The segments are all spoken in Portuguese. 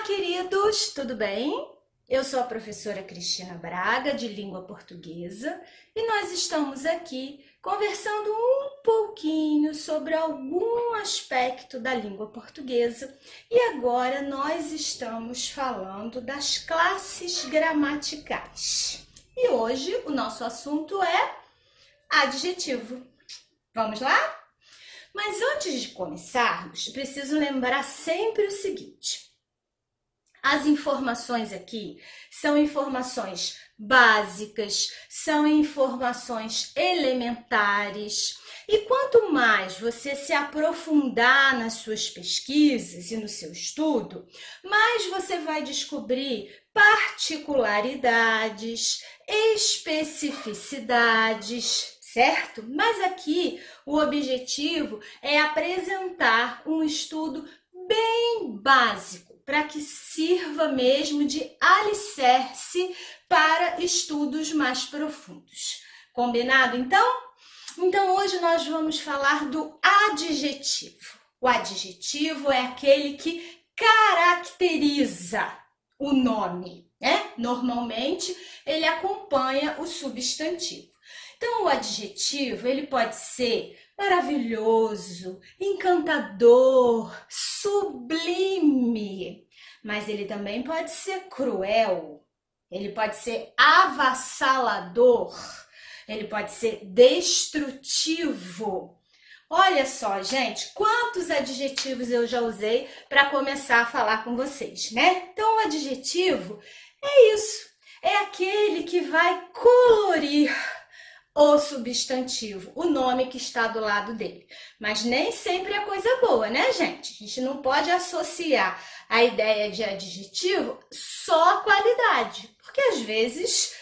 queridos, tudo bem? Eu sou a professora Cristiana Braga, de Língua Portuguesa, e nós estamos aqui conversando um pouquinho sobre algum aspecto da língua portuguesa. E agora nós estamos falando das classes gramaticais. E hoje o nosso assunto é adjetivo. Vamos lá? Mas antes de começarmos, preciso lembrar sempre o seguinte: as informações aqui são informações básicas, são informações elementares, e quanto mais você se aprofundar nas suas pesquisas e no seu estudo, mais você vai descobrir particularidades, especificidades, certo? Mas aqui o objetivo é apresentar um estudo bem básico, para que sirva mesmo de alicerce para estudos mais profundos. Combinado, então? Então, hoje nós vamos falar do adjetivo. O adjetivo é aquele que caracteriza o nome, né? Normalmente, ele acompanha o substantivo. Então, o adjetivo, ele pode ser maravilhoso, encantador, sublime, mas ele também pode ser cruel, ele pode ser avassalador, ele pode ser destrutivo. Olha só, gente, quantos adjetivos eu já usei para começar a falar com vocês, né? Então, o adjetivo é isso, é aquele que vai colorir o substantivo, o nome que está do lado dele. Mas nem sempre é coisa boa, né, gente? A gente não pode associar a ideia de adjetivo só à qualidade, porque às vezes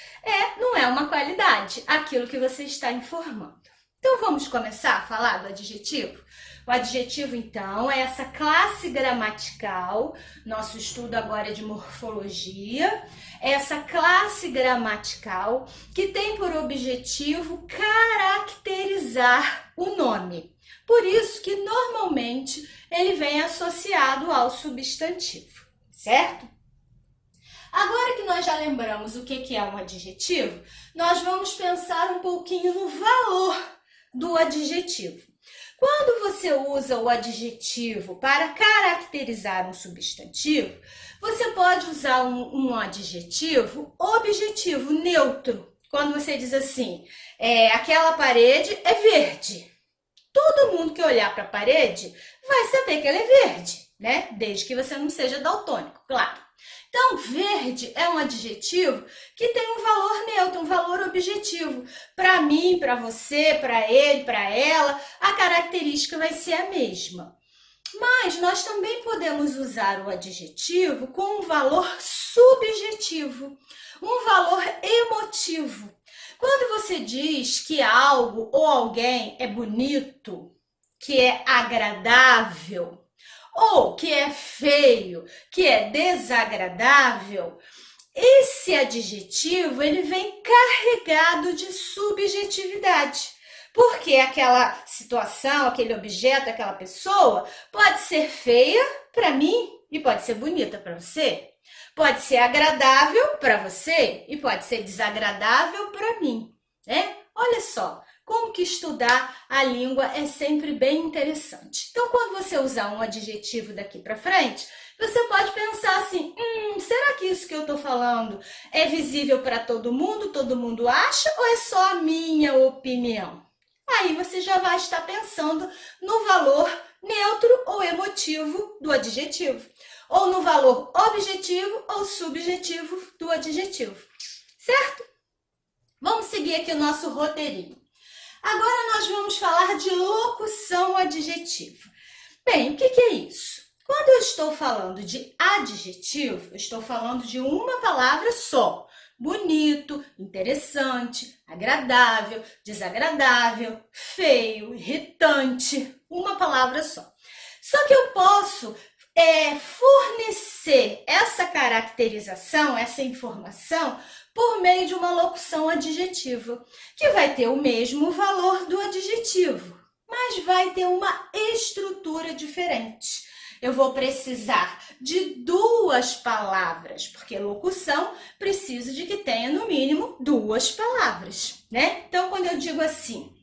não é uma qualidade aquilo que você está informando. Então vamos começar a falar do adjetivo? O adjetivo, então, é essa classe gramatical, nosso estudo agora é de morfologia, essa classe gramatical que tem por objetivo caracterizar o nome. Por isso que normalmente ele vem associado ao substantivo, certo? Agora que nós já lembramos o que é um adjetivo, nós vamos pensar um pouquinho no valor do adjetivo. Quando você usa o adjetivo para caracterizar um substantivo, você pode usar um adjetivo objetivo, neutro. Quando você diz assim, aquela parede é verde. Todo mundo que olhar para a parede vai saber que ela é verde, né? Desde que você não seja daltônico, claro. Então, verde é um adjetivo que tem um valor neutro, um valor objetivo. Para mim, para você, para ele, para ela, a característica vai ser a mesma. Mas nós também podemos usar o adjetivo com um valor subjetivo, um valor emotivo. Quando você diz que algo ou alguém é bonito, que é agradável, ou que é feio, que é desagradável, esse adjetivo ele vem carregado de subjetividade. Porque aquela situação, aquele objeto, aquela pessoa pode ser feia para mim e pode ser bonita para você. Pode ser agradável para você e pode ser desagradável para mim, né? Olha só. Como que estudar a língua é sempre bem interessante. Então, quando você usar um adjetivo daqui para frente, você pode pensar assim, será que isso que eu estou falando é visível para todo mundo acha, ou é só a minha opinião? Aí você já vai estar pensando no valor neutro ou emotivo do adjetivo, ou no valor objetivo ou subjetivo do adjetivo, certo? Vamos seguir aqui o nosso roteirinho. Agora nós vamos falar de locução adjetiva. Bem, o que é isso? Quando eu estou falando de adjetivo, eu estou falando de uma palavra só. Bonito, interessante, agradável, desagradável, feio, irritante. Uma palavra só. Só que eu posso fornecer essa caracterização, essa informação, por meio de uma locução adjetiva, que vai ter o mesmo valor do adjetivo, mas vai ter uma estrutura diferente. eu vou precisar de duas palavras, porque locução precisa de que tenha no mínimo duas palavras, né? Então, quando eu digo assim,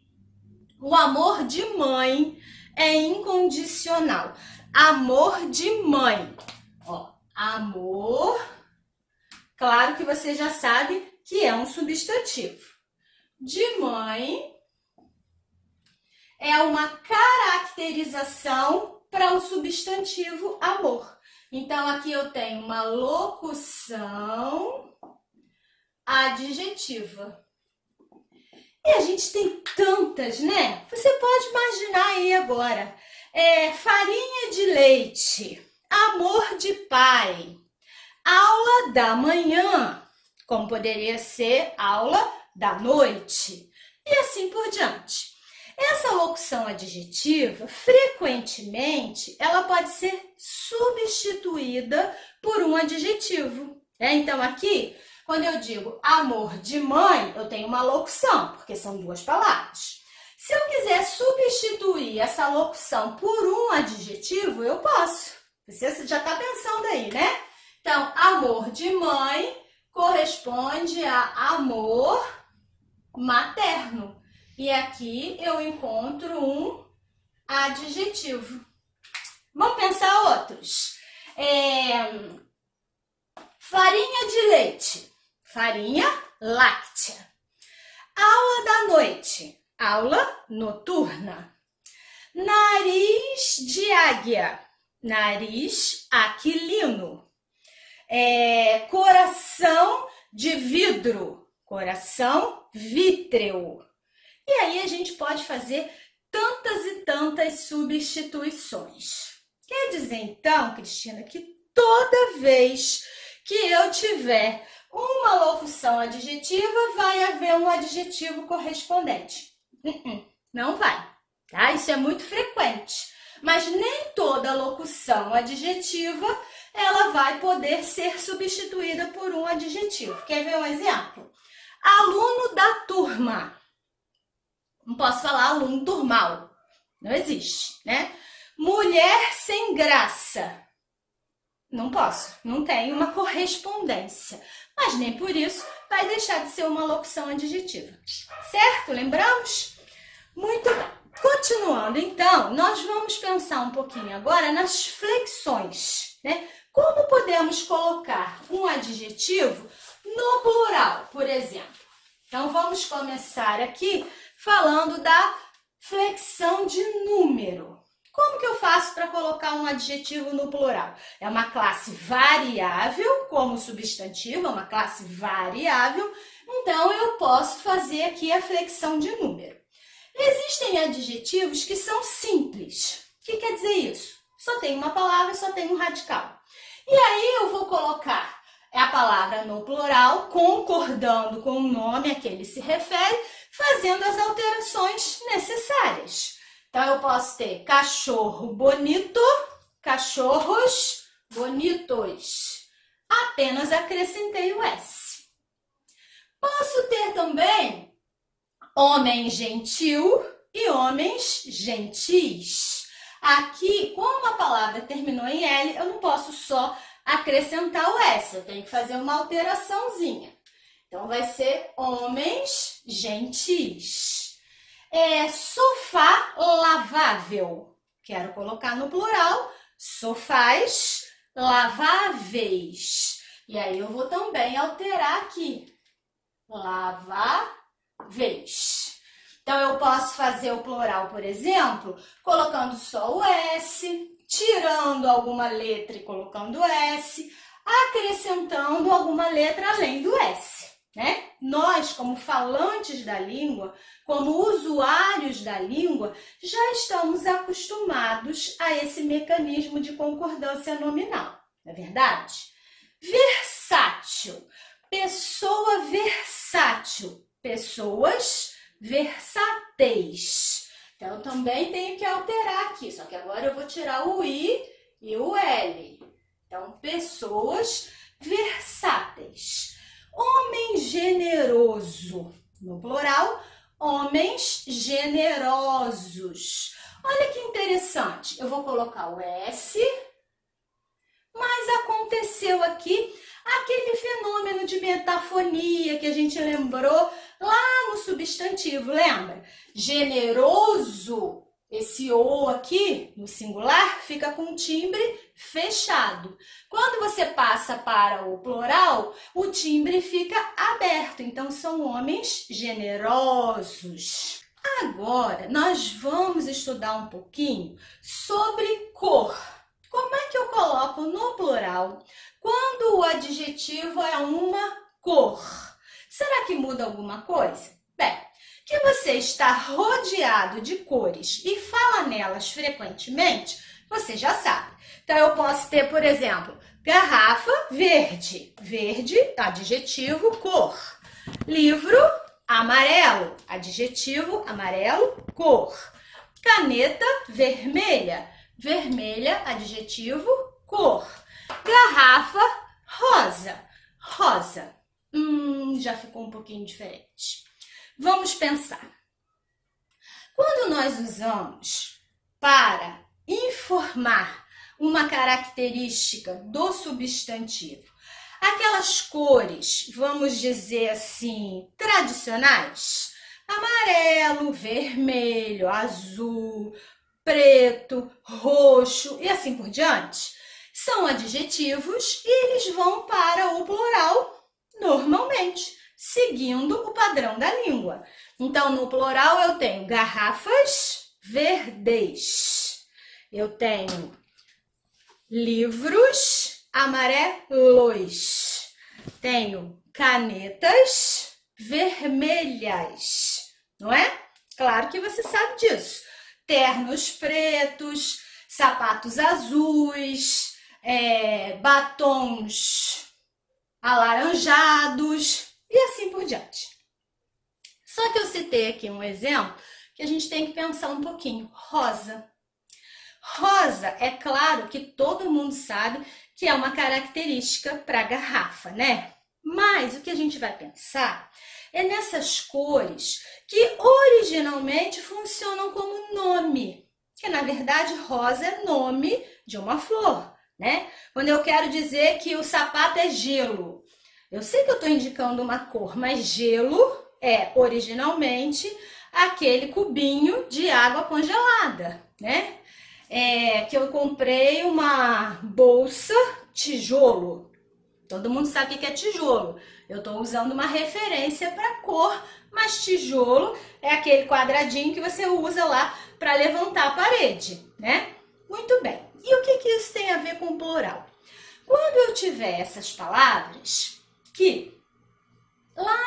o amor de mãe é incondicional. Amor de mãe. Ó, amor, claro que você já sabe que é um substantivo. De mãe é uma caracterização para o substantivo amor. Então, aqui eu tenho uma locução adjetiva. E a gente tem tantas, né? Você pode imaginar aí agora. Farinha de leite, amor de pai, aula da manhã, como poderia ser aula da noite, e assim por diante. Essa locução adjetiva, frequentemente, ela pode ser substituída por um adjetivo. Então, aqui, quando eu digo amor de mãe, eu tenho uma locução, porque são duas palavras. Se eu quiser substituir essa locução por um adjetivo, eu posso. Você já está pensando aí, né? Então, amor de mãe corresponde a amor materno. E aqui eu encontro um adjetivo. Vamos pensar outros. Farinha de leite, farinha láctea. Aula da noite, aula noturna. Nariz de águia, nariz aquilino. Coração de vidro, coração vítreo. E aí a gente pode fazer tantas e tantas substituições. Quer dizer então, Cristina, que toda vez que eu tiver uma locução adjetiva, vai haver um adjetivo correspondente? Não vai, tá? Isso é muito frequente. Mas nem toda locução adjetiva, ela vai poder ser substituída por um adjetivo. Quer ver um exemplo? Aluno da turma. Não posso falar aluno turmal. Não existe, né? Mulher sem graça. Não posso. Não tem uma correspondência. Mas nem por isso vai deixar de ser uma locução adjetiva. Certo? Lembramos? Muito bem. Continuando, então, nós vamos pensar um pouquinho agora nas flexões, né? Como podemos colocar um adjetivo no plural, por exemplo? Então, vamos começar aqui falando da flexão de número. Como que eu faço para colocar um adjetivo no plural? É uma classe variável, como substantivo, é uma classe variável. Então, eu posso fazer aqui a flexão de número. Existem adjetivos que são simples. O que quer dizer isso? Só tem uma palavra, só tem um radical. E aí, eu vou colocar a palavra no plural, concordando com o nome a que ele se refere, fazendo as alterações necessárias. Então, eu posso ter cachorro bonito, cachorros bonitos. Apenas acrescentei o S. Posso ter também homem gentil e homens gentis. Aqui, como a palavra terminou em L, eu não posso só acrescentar o S, eu tenho que fazer uma alteraçãozinha. Então, vai ser homens gentis. Sofá lavável. Quero colocar no plural, sofás laváveis. E aí, eu vou também alterar aqui. Laváveis. Então, eu posso fazer o plural, por exemplo, colocando só o S, tirando alguma letra e colocando S, acrescentando alguma letra além do S. Né? Nós, como falantes da língua, como usuários da língua, já estamos acostumados a esse mecanismo de concordância nominal, não é verdade? Versátil, pessoa versátil, pessoas versáteis. Então, eu também tenho que alterar aqui, só que agora eu vou tirar o I e o L. Então, pessoas versáteis. Homem generoso, no plural, homens generosos. Olha que interessante. Eu vou colocar o S, mas aconteceu aqui aquele fenômeno de metafonia que a gente lembrou lá no substantivo, lembra? Generoso, esse O aqui, no singular, fica com timbre fechado. Quando você passa para o plural, o timbre fica aberto. Então, são homens generosos. Agora, nós vamos estudar um pouquinho sobre cor. Como é que eu coloco no plural quando o adjetivo é uma cor? Será que muda alguma coisa? Bem, que você está rodeado de cores e fala nelas frequentemente, você já sabe. Então, eu posso ter, por exemplo, garrafa verde. Verde, adjetivo, cor. Livro amarelo, adjetivo, amarelo, cor. Caneta vermelha. Vermelha, adjetivo, cor. Garrafa rosa. Rosa. Já ficou um pouquinho diferente. Vamos pensar. Quando nós usamos para informar uma característica do substantivo, aquelas cores, vamos dizer assim, tradicionais, amarelo, vermelho, azul, preto, roxo e assim por diante, são adjetivos e eles vão para o plural normalmente, seguindo o padrão da língua. Então, no plural eu tenho garrafas verdes, eu tenho livros amarelos, tenho canetas vermelhas, não é? Claro que você sabe disso. Ternos pretos, sapatos azuis, batons alaranjados e assim por diante. Só que eu citei aqui um exemplo que a gente tem que pensar um pouquinho. Rosa. Rosa, é claro que todo mundo sabe que é uma característica para a garrafa, né? Mas o que a gente vai pensar é nessas cores que originalmente funcionam como nome, que na verdade rosa é nome de uma flor, né? Quando eu quero dizer que o sapato é gelo, eu sei que eu estou indicando uma cor, mas gelo é originalmente aquele cubinho de água congelada, né? Que eu comprei uma bolsa tijolo. Todo mundo sabe o que é tijolo. Eu estou usando uma referência para cor, mas tijolo é aquele quadradinho que você usa lá para levantar a parede, né? Muito bem. E o que isso tem a ver com o plural? Quando eu tiver essas palavras que lá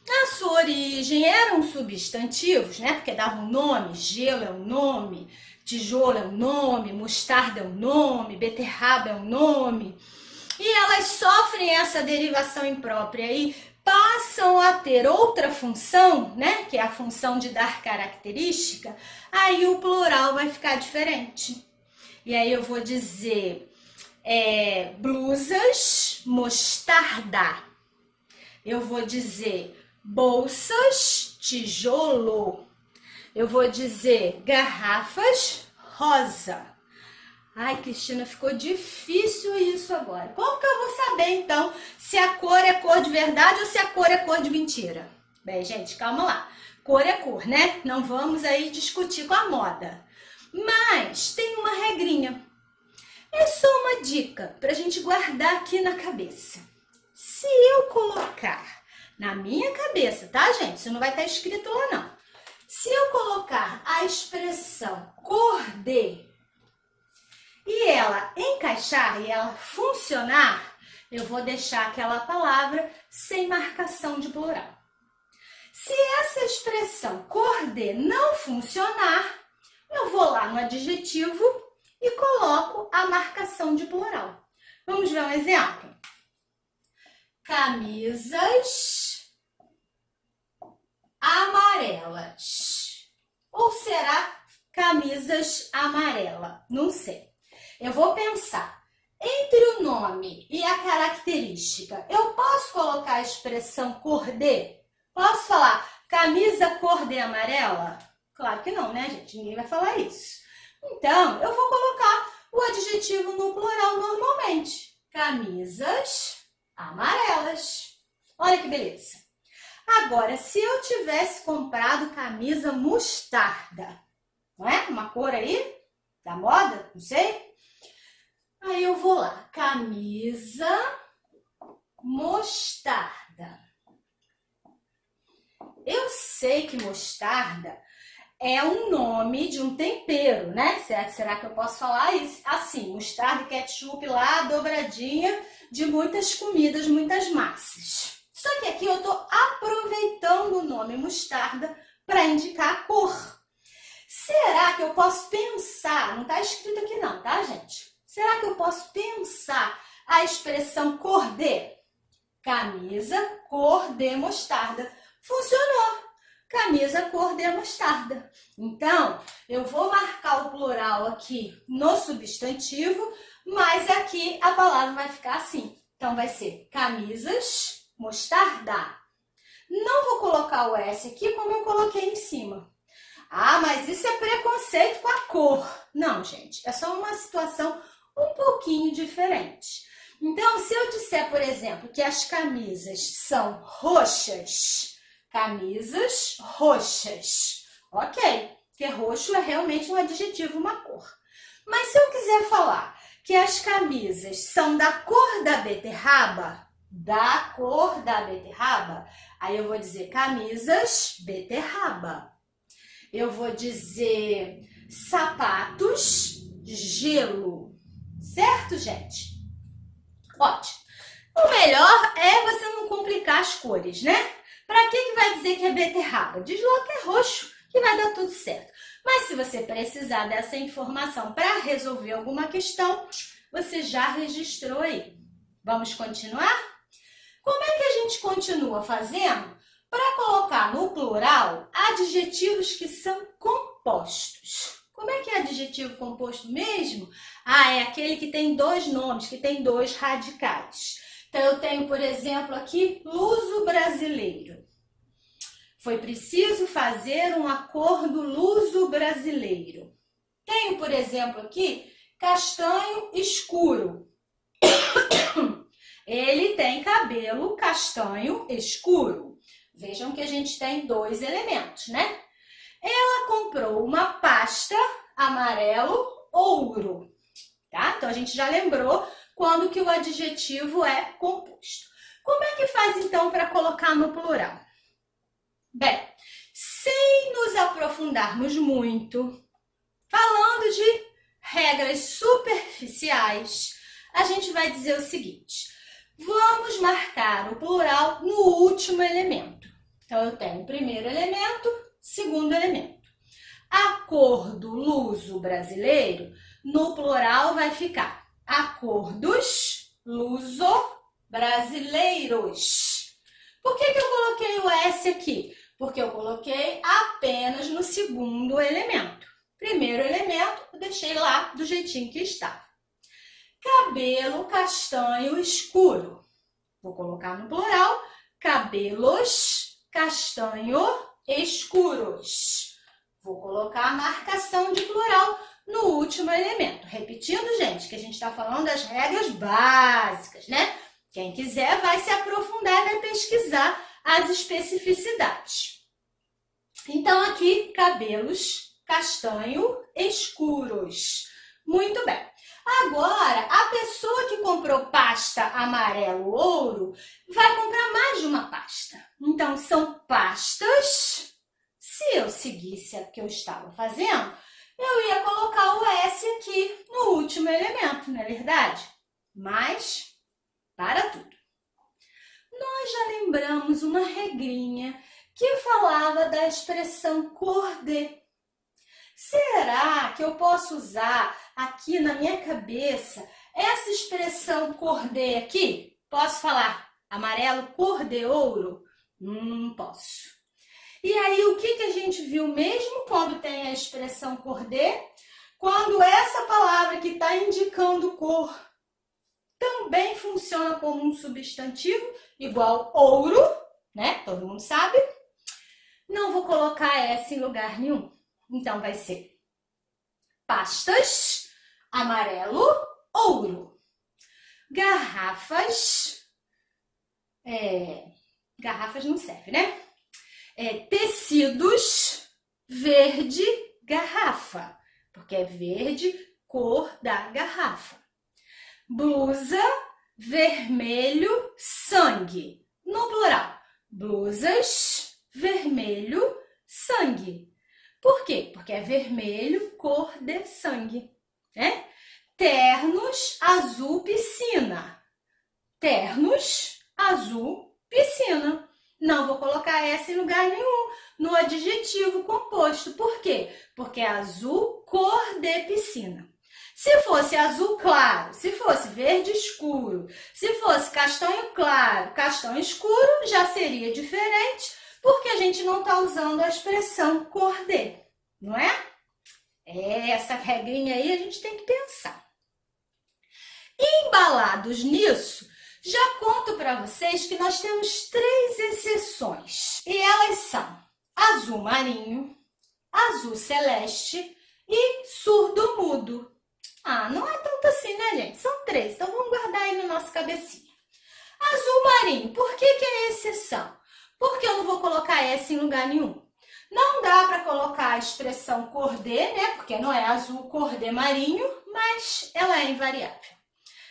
na sua origem eram substantivos, né? Porque davam nome, gelo é um nome, tijolo é um nome, mostarda é um nome, beterraba é um nome. E elas sofrem essa derivação imprópria e passam a ter outra função, né? Que é a função de dar característica. Aí o plural vai ficar diferente. E aí eu vou dizer blusas mostarda. Eu vou dizer bolsas tijolo. Eu vou dizer garrafas rosa. Ai, Cristina, ficou difícil isso agora. Como que eu vou saber, então, se a cor é cor de verdade ou se a cor é cor de mentira? Bem, gente, calma lá. Cor é cor, né? Não vamos aí discutir com a moda. Mas tem uma regrinha. É só uma dica para a gente guardar aqui na cabeça. Se eu colocar na minha cabeça, tá, gente? Isso não vai estar escrito lá, não. Se eu colocar a expressão cor de e ela encaixar e ela funcionar, eu vou deixar aquela palavra sem marcação de plural. Se essa expressão cor de não funcionar, eu vou lá no adjetivo e coloco a marcação de plural. Vamos ver um exemplo? Camisas amarelas. Ou será camisas amarela? Não sei. Eu vou pensar. Entre o nome e a característica, eu posso colocar a expressão cor de? Posso falar camisa cor de amarela? Claro que não, né, gente? Ninguém vai falar isso. Então, eu vou colocar o adjetivo no plural normalmente. Camisas amarelas. Olha que beleza. Agora, se eu tivesse comprado camisa mostarda, não é? Uma cor aí da moda, não sei. Aí eu vou lá, camisa mostarda. Eu sei que mostarda é um nome de um tempero, né? Será que eu posso falar isso? Assim, mostarda e ketchup lá, dobradinha de muitas comidas, muitas massas. Só que aqui eu tô aproveitando o nome mostarda para indicar a cor. Será que eu posso pensar, não tá escrito aqui não, tá, gente? Será que eu posso pensar a expressão cor de? Camisa cor de mostarda. Funcionou. Camisa cor de mostarda. Então, eu vou marcar o plural aqui no substantivo, mas aqui a palavra vai ficar assim. Então, vai ser camisas mostarda. Não vou colocar o S aqui como eu coloquei em cima. Ah, mas isso é preconceito com a cor. Não, gente, é só uma situação um pouquinho diferente. Então, se eu disser, por exemplo, que as camisas são roxas, camisas roxas, ok, porque roxo é realmente um adjetivo, uma cor. Mas se eu quiser falar que as camisas são da cor da beterraba, aí eu vou dizer camisas beterraba. Eu vou dizer sapatos gelo. Certo, gente? Ótimo. O melhor é você não complicar as cores, né? Para que vai dizer que é beterraba? Diz logo que é roxo, que vai dar tudo certo. Mas se você precisar dessa informação para resolver alguma questão, você já registrou aí. Vamos continuar? Como é que a gente continua fazendo para colocar no plural adjetivos que são compostos? Como é que é adjetivo composto mesmo? Ah, é aquele que tem dois nomes, que tem dois radicais. Então, eu tenho, por exemplo, aqui, luso-brasileiro. Foi preciso fazer um acordo luso-brasileiro. Tenho, por exemplo, aqui, castanho escuro. Ele tem cabelo castanho escuro. Vejam que a gente tem dois elementos, né? Ela comprou uma pasta amarelo ouro, tá? Então, a gente já lembrou quando que o adjetivo é composto. Como é que faz, então, para colocar no plural? Bem, sem nos aprofundarmos muito, falando de regras superficiais, a gente vai dizer o seguinte: vamos marcar o plural no último elemento. Então, eu tenho o primeiro elemento, segundo elemento. Acordo luso-brasileiro, no plural vai ficar acordos luso-brasileiros. Por que eu coloquei o S aqui? Porque eu coloquei apenas no segundo elemento. Primeiro elemento, eu deixei lá do jeitinho que estava. Cabelo castanho escuro. Vou colocar no plural, cabelos castanho escuros. Vou colocar a marcação de plural no último elemento. Repetindo, gente, que a gente está falando das regras básicas, né? Quem quiser vai se aprofundar e vai pesquisar as especificidades. Então, aqui, cabelos castanho escuros. Muito bem. Agora, a pessoa que comprou pasta amarelo ouro vai comprar mais de uma pasta. Então, são pastas. Se eu seguisse o que eu estava fazendo, eu ia colocar o S aqui no último elemento, não é verdade? Mas, para tudo. Nós já lembramos uma regrinha que falava da expressão cor de. Será que eu posso usar aqui na minha cabeça essa expressão cor de aqui? Posso falar amarelo cor de ouro? Posso. E aí, o que a gente viu mesmo quando tem a expressão cor de? Quando essa palavra que está indicando cor também funciona como um substantivo, igual ouro, né? Todo mundo sabe. Não vou colocar S em lugar nenhum. Então, vai ser pastas, amarelo, ouro. Garrafas, garrafas não serve, né? Tecidos, verde, garrafa, porque é verde, cor da garrafa. Blusa, vermelho, sangue. No plural, blusas, vermelho, sangue. Por quê? Porque é vermelho, cor de sangue, né? Ternos, azul, piscina. Ternos, azul, piscina. Não vou colocar essa em lugar nenhum no adjetivo composto. Por quê? Porque é azul, cor de piscina. Se fosse azul claro, se fosse verde escuro, se fosse castanho claro, castanho escuro, já seria diferente, porque a gente não está usando a expressão cor de, não é? Essa regrinha aí a gente tem que pensar. Embalados nisso, já conto para vocês que nós temos 3 exceções. E elas são azul marinho, azul celeste e surdo-mudo. Não é tanto assim, né, gente? São 3, então vamos guardar aí na nossa cabecinha. Azul marinho, por que é exceção? Porque eu não vou colocar essa em lugar nenhum. Não dá para colocar a expressão cor de, né? Porque não é azul cor de marinho, mas ela é invariável.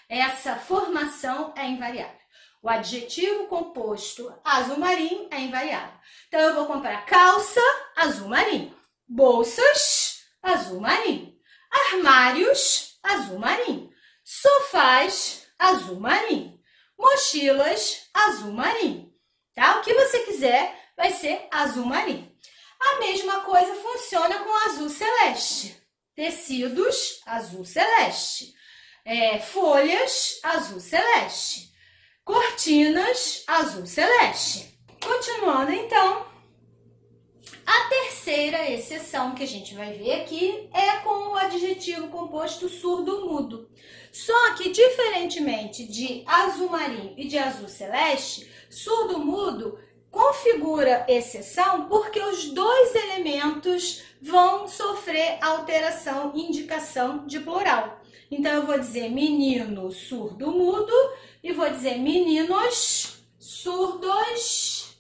Essa formação é invariável. O adjetivo composto azul marinho é invariável. Então, eu vou comprar calça azul marinho, bolsas azul marinho, armários azul marinho, sofás azul marinho, mochilas azul marinho. Tá? O que você quiser vai ser azul marinho. A mesma coisa funciona com azul celeste. Tecidos azul celeste. Folhas azul celeste. Cortinas azul celeste. Continuando, então, a terceira exceção que a gente vai ver aqui é com o adjetivo composto surdo-mudo. Só que, diferentemente de azul marinho e de azul celeste, surdo-mudo configura exceção porque os 2 elementos vão sofrer alteração e indicação de plural. Então, eu vou dizer menino surdo-mudo e vou dizer meninos surdos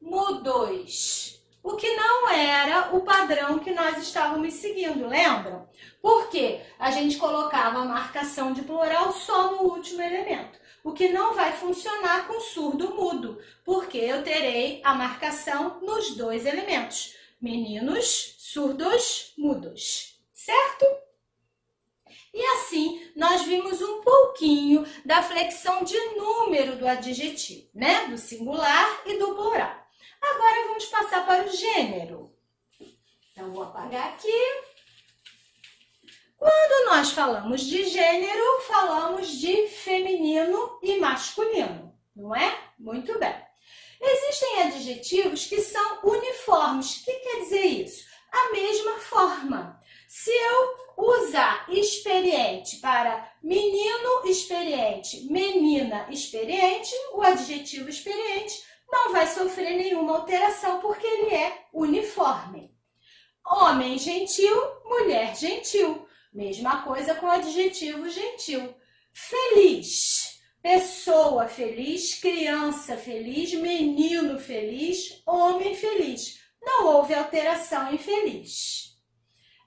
mudos. O que não era o padrão que nós estávamos seguindo, lembram? Porque a gente colocava a marcação de plural só no último elemento. O que não vai funcionar com surdo-mudo, porque eu terei a marcação nos 2 elementos. Meninos surdos mudos, certo? E assim, nós vimos um pouquinho da flexão de número do adjetivo, né? Do singular e do plural. Agora, vamos passar para o gênero. Então, vou apagar aqui. Quando nós falamos de gênero, falamos de feminino e masculino, não é? Muito bem. Existem adjetivos que são uniformes. O que quer dizer isso? A mesma forma. Se eu usar experiente para menino experiente, menina experiente, o adjetivo experiente não vai sofrer nenhuma alteração porque ele é uniforme. Homem gentil, mulher gentil. Mesma coisa com o adjetivo gentil. Feliz, pessoa feliz, criança feliz, menino feliz, homem feliz. Não houve alteração em feliz.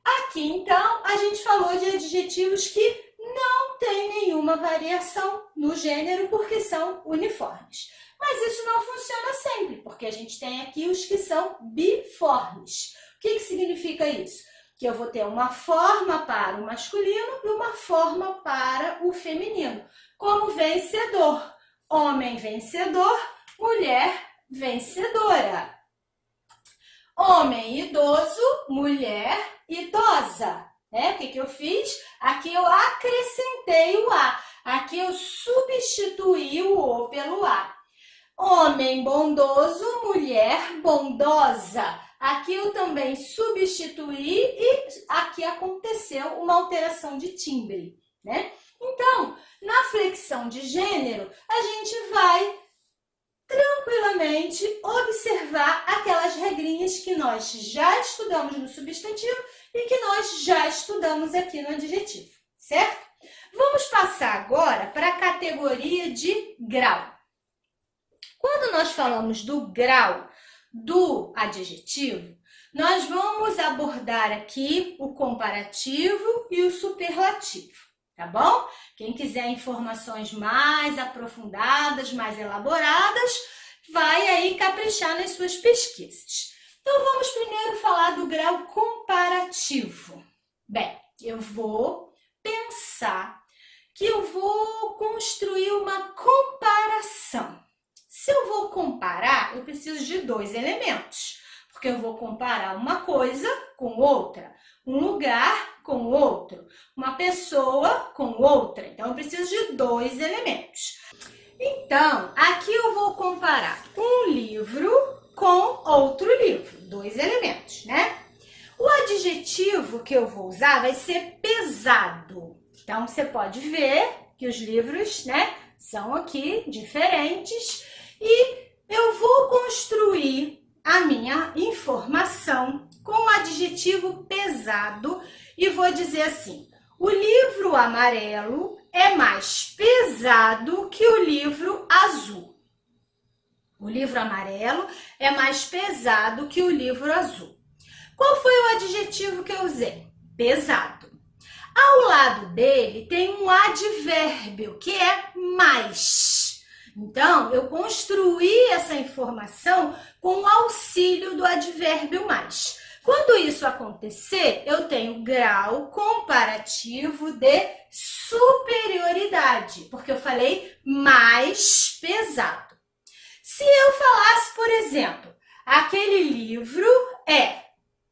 Aqui, então, a gente falou de adjetivos que não têm nenhuma variação no gênero porque são uniformes. Mas isso não funciona sempre, porque a gente tem aqui os que são biformes. O que significa isso? Que eu vou ter uma forma para o masculino e uma forma para o feminino. Como vencedor, homem vencedor, mulher vencedora. Homem idoso, mulher idosa. O que eu fiz? Aqui eu acrescentei o A. Aqui eu substituí o O pelo A. Homem bondoso, mulher bondosa. Aqui eu também substituí e aqui aconteceu uma alteração de timbre, né? Então, na flexão de gênero, a gente vai tranquilamente basicamente observar aquelas regrinhas que nós já estudamos no substantivo e que nós já estudamos aqui no adjetivo, certo? Vamos passar agora para a categoria de grau. Quando nós falamos do grau do adjetivo, nós vamos abordar aqui o comparativo e o superlativo, tá bom? Quem quiser informações mais aprofundadas, mais elaboradas, vai aí caprichar nas suas pesquisas. Então, vamos primeiro falar do grau comparativo. Bem, eu vou pensar que eu vou construir uma comparação. Se eu vou comparar, eu preciso de dois elementos, porque eu vou comparar uma coisa com outra, um lugar com outro, uma pessoa com outra. Então, eu preciso de dois elementos. Então, aqui eu vou comparar um livro com outro livro, dois elementos, né? O adjetivo que eu vou usar vai ser pesado. Então, você pode ver que os livros, né, são aqui diferentes e eu vou construir a minha informação com o adjetivo pesado e vou dizer assim: o livro amarelo é mais pesado que o livro azul. O livro amarelo é mais pesado que o livro azul. Qual foi o adjetivo que eu usei? Pesado. Ao lado dele tem um advérbio, que é mais. Então, eu construí essa informação com o auxílio do advérbio mais. Quando isso acontecer, eu tenho grau comparativo de superioridade, porque eu falei mais pesado. Se eu falasse, por exemplo, aquele livro é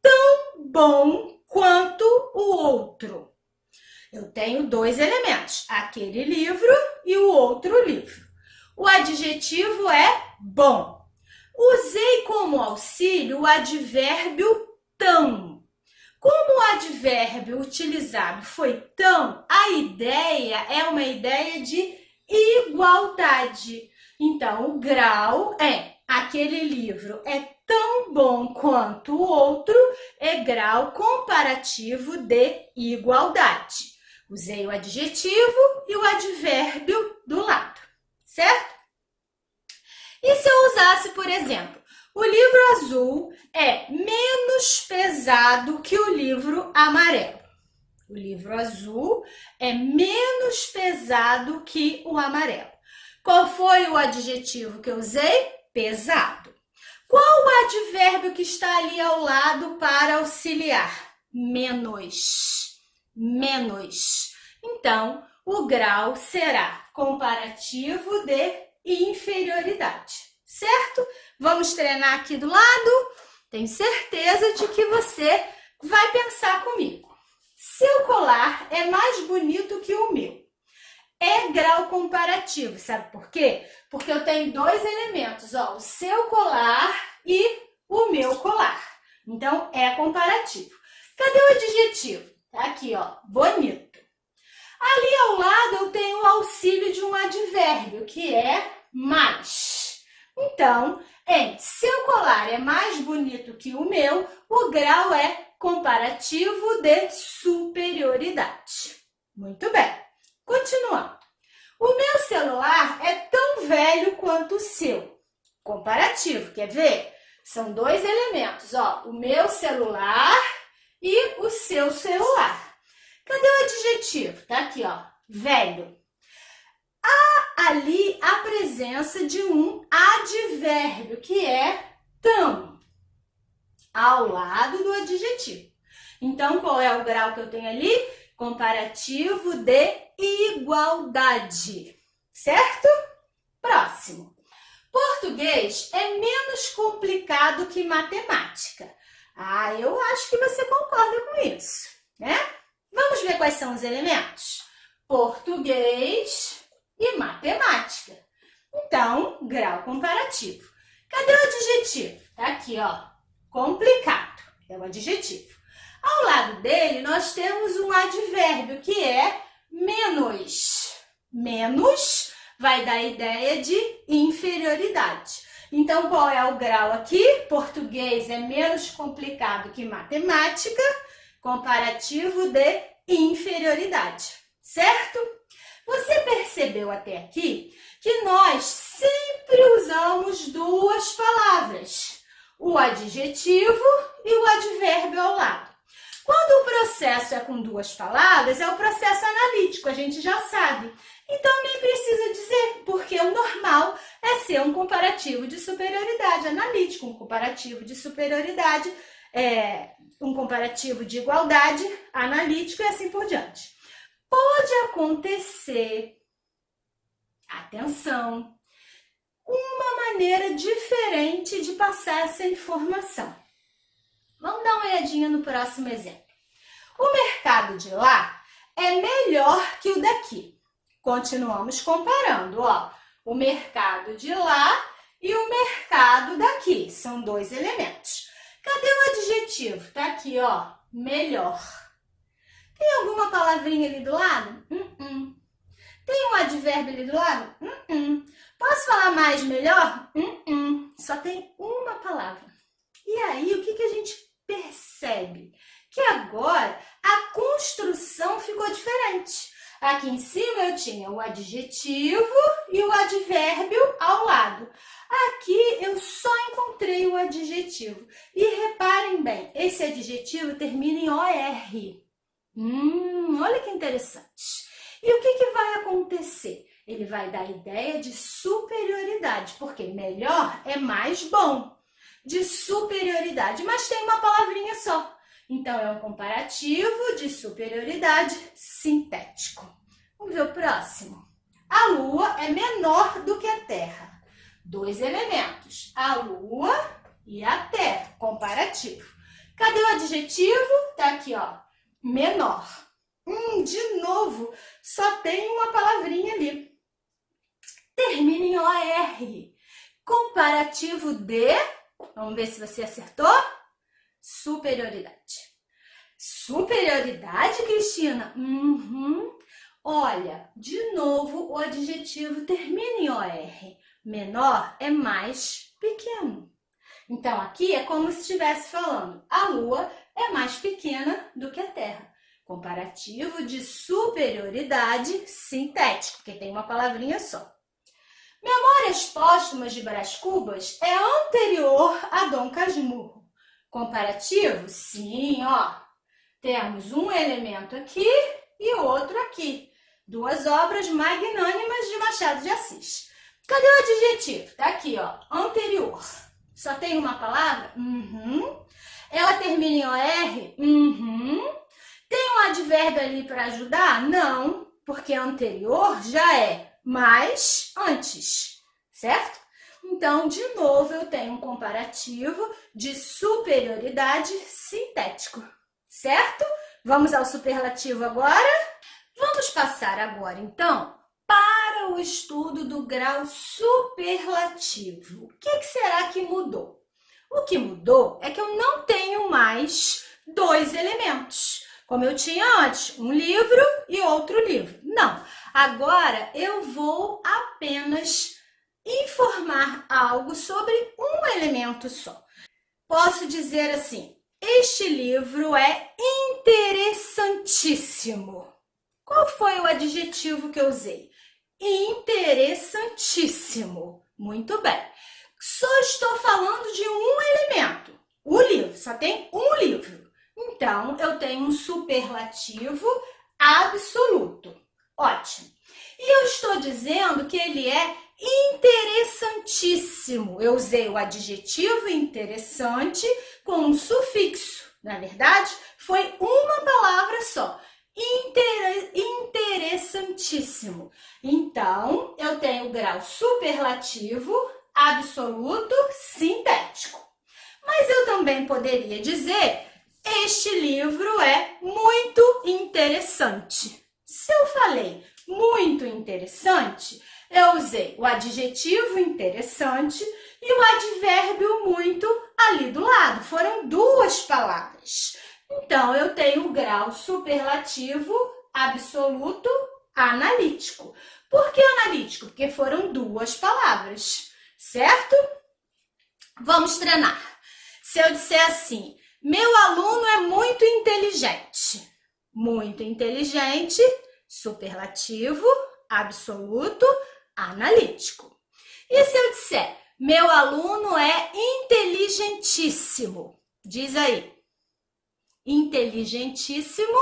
tão bom quanto o outro. Eu tenho dois elementos, aquele livro e o outro livro. O adjetivo é bom. Usei como auxílio o advérbio tão. Como o advérbio utilizado foi tão, a ideia é uma ideia de igualdade. Então, o grau é aquele livro é tão bom quanto o outro, é grau comparativo de igualdade. Usei o adjetivo e o advérbio do lado, certo? E se eu usasse, por exemplo, o livro azul é menos pesado que o livro amarelo. O livro azul é menos pesado que o amarelo. Qual foi o adjetivo que eu usei? Pesado. Qual o advérbio que está ali ao lado para auxiliar? Menos. Menos. Então, o grau será comparativo de inferioridade, certo? Vamos treinar aqui do lado? Tenho certeza de que você vai pensar comigo. Seu colar é mais bonito que o meu. É grau comparativo, sabe por quê? Porque eu tenho dois elementos, ó, o seu colar e o meu colar. Então, é comparativo. Cadê o adjetivo? Tá aqui, ó, bonito. Ali ao lado eu tenho o auxílio de um advérbio, que é mais. Então, em seu colar é mais bonito que o meu, o grau é comparativo de superioridade. Muito bem. Continuando. O meu celular é tão velho quanto o seu. Comparativo, quer ver? São dois elementos, ó, o meu celular e o seu celular. Cadê o adjetivo? Tá aqui, ó, velho. Há ali a presença de um advérbio, que é tão, ao lado do adjetivo. Então, qual é o grau que eu tenho ali? Comparativo de igualdade, certo? Próximo. Português é menos complicado que matemática. Ah, eu acho que você concorda com isso, né? Vamos ver quais são os elementos? Português e matemática. Então, grau comparativo. Cadê o adjetivo? Tá aqui, ó. Complicado. É o adjetivo. Ao lado dele, nós temos um advérbio, que é menos. Menos vai dar a ideia de inferioridade. Então, qual é o grau aqui? Português é menos complicado que matemática, comparativo de inferioridade, certo? Você percebeu até aqui que nós sempre usamos duas palavras, o adjetivo e o advérbio ao lado. Quando o processo é com duas palavras, é o processo analítico, a gente já sabe. Então, nem precisa dizer, porque o normal é ser um comparativo de superioridade analítico, um comparativo de superioridade, um comparativo de igualdade analítico e assim por diante. Pode acontecer, atenção, uma maneira diferente de passar essa informação. Vamos dar uma olhadinha no próximo exemplo. O mercado de lá é melhor que o daqui. Continuamos comparando, ó. O mercado de lá e o mercado daqui. São dois elementos. Cadê o adjetivo? Tá aqui, ó. Melhor. Tem alguma palavrinha ali do lado? Tem um advérbio ali do lado? Posso falar mais melhor? Só tem uma palavra. E aí, o que a gente percebe? Que agora a construção ficou diferente. Aqui em cima eu tinha o adjetivo e o advérbio ao lado. Aqui eu só encontrei o adjetivo. E reparem bem, esse adjetivo termina em OR. Olha que interessante. E o que vai acontecer? Ele vai dar ideia de superioridade, porque melhor é mais bom. De superioridade, mas tem uma palavrinha só. Então, é um comparativo de superioridade sintético. Vamos ver o próximo. A Lua é menor do que a Terra. Dois elementos, a Lua e a Terra, comparativo. Cadê o adjetivo? Tá aqui, ó, menor. De novo, só tem uma palavrinha ali. Termina em OR. Comparativo de... Vamos ver se você acertou. Superioridade. Superioridade, Cristina? Olha, de novo o adjetivo termina em OR. Menor é mais pequeno. Então, aqui é como se estivesse falando. A Lua é mais pequena do que a Terra. Comparativo de superioridade sintético, porque tem uma palavrinha só. Memórias Póstumas de Brás Cubas é anterior a Dom Casmurro. Comparativo? Sim, ó. Temos um elemento aqui e outro aqui. Duas obras magnânimas de Machado de Assis. Cadê o adjetivo? Tá aqui, ó. Anterior. Só tem uma palavra? Ela termina em OR? Tem um advérbio ali para ajudar? Não, porque anterior já é mais antes, certo? Então, de novo, eu tenho um comparativo de superioridade sintético, certo? Vamos ao superlativo agora? Vamos passar agora, então, para o estudo do grau superlativo. O que será que mudou? O que mudou é que eu não tenho mais dois elementos, como eu tinha antes, um livro e outro livro. Não, agora eu vou apenas informar algo sobre um elemento só. Posso dizer assim, este livro é interessantíssimo. Qual foi o adjetivo que eu usei? Interessantíssimo. Muito bem. Só estou falando de um elemento, o livro, só tem um livro. Então, eu tenho um superlativo absoluto. Ótimo. E eu estou dizendo que ele é interessantíssimo. Eu usei o adjetivo interessante com um sufixo. Na verdade, foi uma palavra só. Interessantíssimo. Então, eu tenho o grau superlativo absoluto sintético. Mas eu também poderia dizer: este livro é muito interessante. Se eu falei muito interessante, eu usei o adjetivo interessante e o advérbio muito ali do lado. Foram duas palavras. Então, eu tenho o grau superlativo absoluto analítico. Por que analítico? Porque foram duas palavras, certo? Vamos treinar. Se eu disser assim, meu aluno é muito inteligente. Muito inteligente, superlativo, absoluto, analítico. E se eu disser, meu aluno é inteligentíssimo? Diz aí. Inteligentíssimo,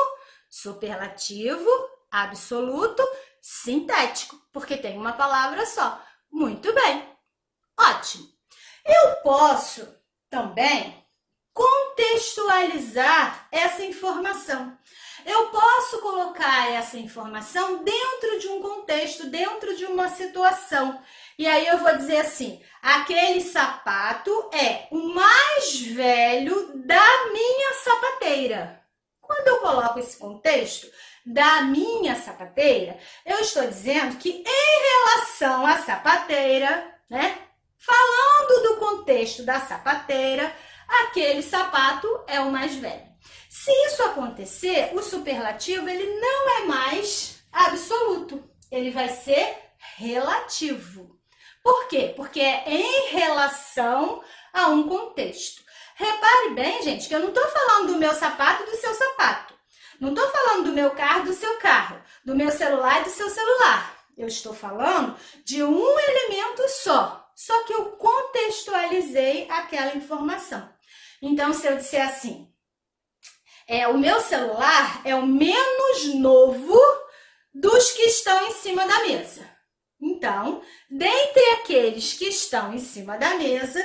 superlativo, absoluto, sintético, porque tem uma palavra só. Muito bem. Ótimo. Eu posso também contextualizar essa informação. Eu posso colocar essa informação dentro de um contexto, dentro de uma situação. E aí eu vou dizer assim, aquele sapato é o mais velho da minha sapateira. Quando eu coloco esse contexto da minha sapateira, eu estou dizendo que em relação à sapateira, né? Falando do contexto da sapateira, aquele sapato é o mais velho. Se isso acontecer, o superlativo ele não é mais absoluto, ele vai ser relativo. Por quê? Porque é em relação a um contexto. Repare bem, gente, que eu não estou falando do meu sapato e do seu sapato. Não estou falando do meu carro e do seu carro, do meu celular e do seu celular. Eu estou falando de um elemento só que eu contextualizei aquela informação. Então, se eu disser assim, o meu celular é o menos novo dos que estão em cima da mesa. Então, dentre aqueles que estão em cima da mesa,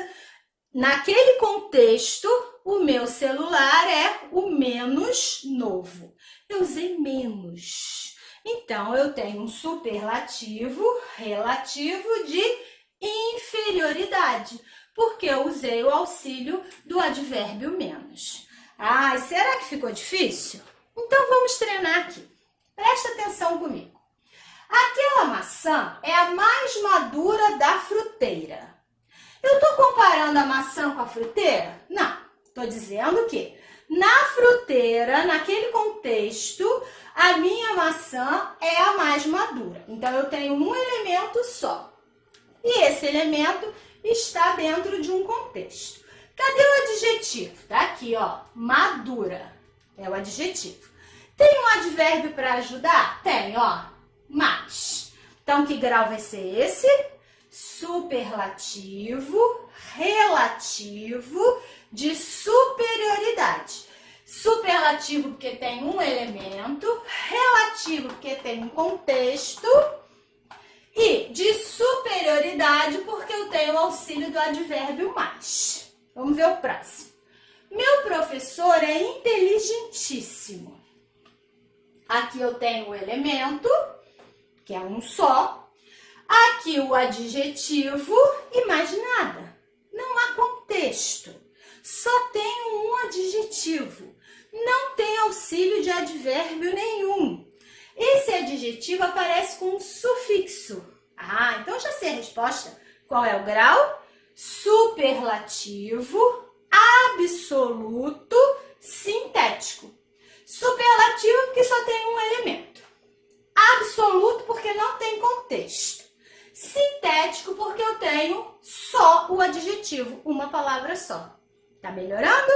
naquele contexto, o meu celular é o menos novo. Eu usei menos. Então, eu tenho um superlativo relativo de inferioridade, porque eu usei o auxílio do advérbio menos. Ai, será que ficou difícil? Então, vamos treinar aqui. Presta atenção comigo. Aquela maçã é a mais madura da fruteira. Eu estou comparando a maçã com a fruteira? Não. Estou dizendo que na fruteira, naquele contexto, a minha maçã é a mais madura. Então, eu tenho um elemento só. E esse elemento está dentro de um contexto. Cadê o adjetivo? Tá aqui, ó. Madura. É o adjetivo. Tem um advérbio para ajudar? Tem, ó. Mais. Então, que grau vai ser esse? Superlativo, relativo, de superioridade. Superlativo porque tem um elemento, relativo porque tem um contexto e de superioridade porque eu tenho o auxílio do advérbio mais. Vamos ver o próximo. Meu professor é inteligentíssimo. Aqui eu tenho o elemento, que é um só. Aqui o adjetivo e mais nada. Não há contexto. Só tem um adjetivo. Não tem auxílio de advérbio nenhum. Esse adjetivo aparece com um sufixo. Ah, então já sei a resposta. Qual é o grau? Superlativo, absoluto, sintético. Superlativo porque só tem um elemento. Absoluto porque não tem contexto. Sintético porque eu tenho só o adjetivo, uma palavra só. Tá melhorando?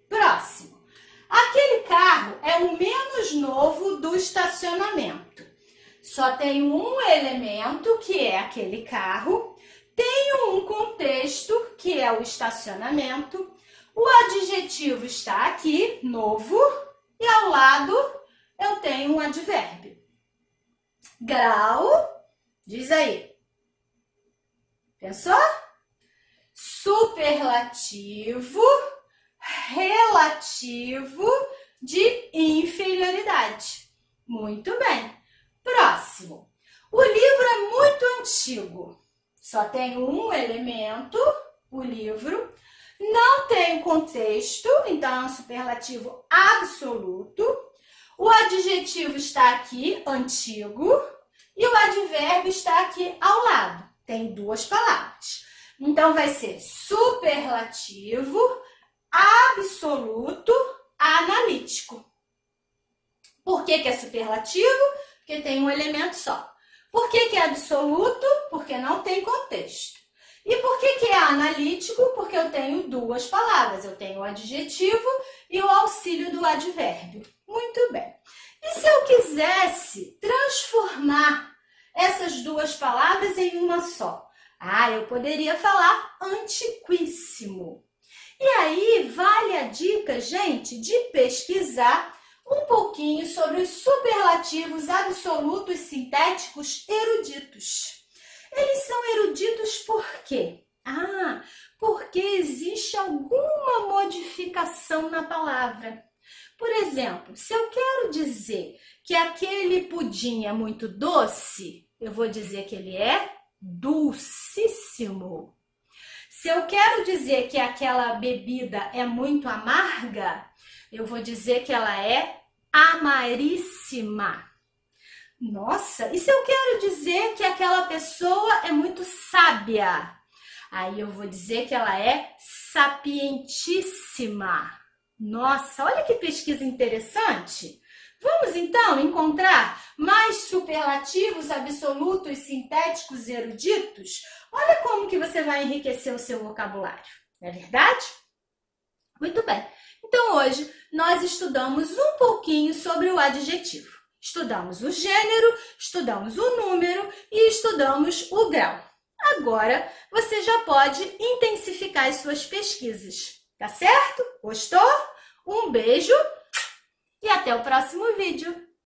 Próximo. Aquele carro é o menos novo do estacionamento. Só tem um elemento, que é aquele carro. Tenho um contexto, que é o estacionamento. O adjetivo está aqui, novo. E ao lado eu tenho um advérbio. Grau, diz aí. Pensou? Superlativo, relativo, de inferioridade. Muito bem. Próximo. O livro é muito antigo. Só tem um elemento, o livro. Não tem contexto, então é um superlativo absoluto. O adjetivo está aqui, antigo. E o advérbio está aqui ao lado. Tem duas palavras. Então, vai ser superlativo, absoluto, analítico. Por que é superlativo? Porque tem um elemento só. Por que é absoluto? Porque não tem contexto. E por que é analítico? Porque eu tenho duas palavras. Eu tenho o adjetivo e o auxílio do advérbio. Muito bem. E se eu quisesse transformar essas duas palavras em uma só? Eu poderia falar antiquíssimo. E aí, vale a dica, gente, de pesquisar um pouquinho sobre os superlativos absolutos sintéticos eruditos. Eles são eruditos por quê? Porque existe alguma modificação na palavra. Por exemplo, se eu quero dizer que aquele pudim é muito doce, eu vou dizer que ele é dulcíssimo. Se eu quero dizer que aquela bebida é muito amarga, eu vou dizer que ela é amaríssima. Nossa, e se eu quero dizer que aquela pessoa é muito sábia? Aí eu vou dizer que ela é sapientíssima. Nossa, olha que pesquisa interessante. Vamos então encontrar mais superlativos absolutos sintéticos eruditos? Olha como que você vai enriquecer o seu vocabulário, não é verdade? Muito bem. Então hoje nós estudamos um pouquinho sobre o adjetivo. Estudamos o gênero, estudamos o número e estudamos o grau. Agora você já pode intensificar as suas pesquisas, tá certo? Gostou? Um beijo e até o próximo vídeo!